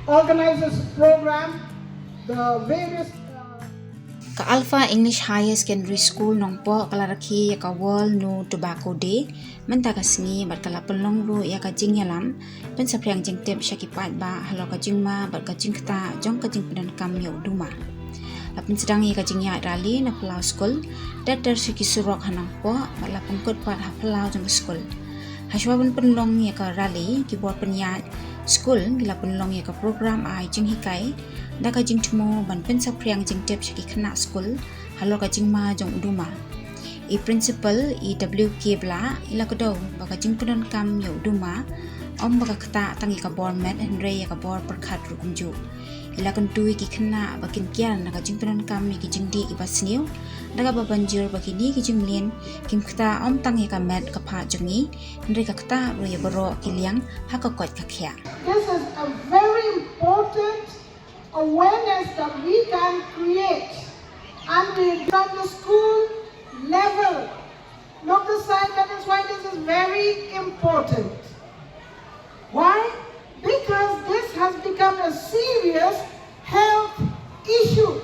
organizes program, the various Ka Alpha English Higher Secondary School Nongpoh kalaraki ka World No Tobacco Day menta ka singi bat kala Pynlong ru ya ka jingyalam pen Saphriang Jingtip syaki Paidbah halo ka jingma bat ka jingkta jong ka jingpedan kam yo duma lapin sedang ya ka jingya rally na Plau School datar syaki surok hanongpoh bat la pengkut pat ha Plau jong school haswaban Pynlong ya ka rally ki buat penyat school gila Pynlong ya ka program ai jing hikai da ka jing tumo ban pen Saphriang Jingtip syaki khana school halo ka jingma jong uduma i principal i WK bla ila ka do ba ka jing pedan kam yo duma om ba ka kata tangi ka bor met henre ya ka bor perkhat ru kunju ila kan tui ki khana ba kin kyan na ka jing pedan kam ni ki jing di i basniu da ka ba banjir ba ki ni ki jing lien kim kata om tangi ka met ka pha jungi henre ka kata ru ya boro ki liang ha ka kot ka khya. This is a very important awareness that we can create, and we from the school level. Look aside, that is why this is very important. Why? Because this has become a serious health issue.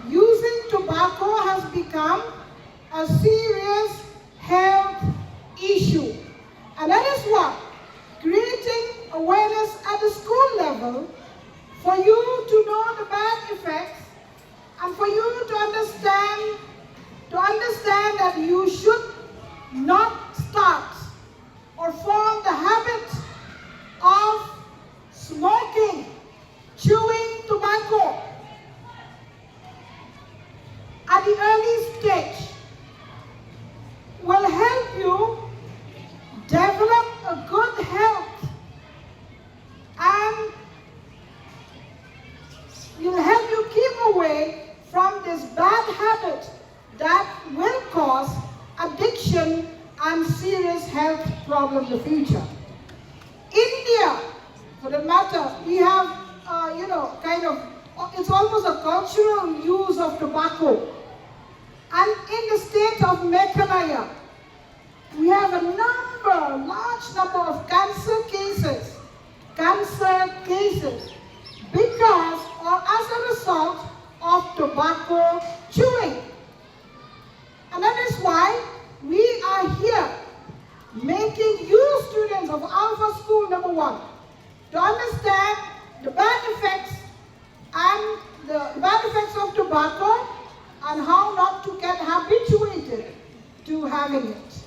Using tobacco has become a serious health issue. And that is why creating awareness at the school level for you to know the bad effects and for you to understand that you should not start or form the habit of smoking, chewing tobacco at the early stage will help you develop a good health and will help you keep away from this bad habit that will cause addiction and serious health problems in the future. India, for that matter, we have, it's almost a cultural use of tobacco. And in the state of Meghalaya, we have a large number of cancer cases because or as a result of tobacco chewing. And that is why we are here making you students of Alpha School number 1 to understand the bad effects of tobacco and how not to get habituated to having it.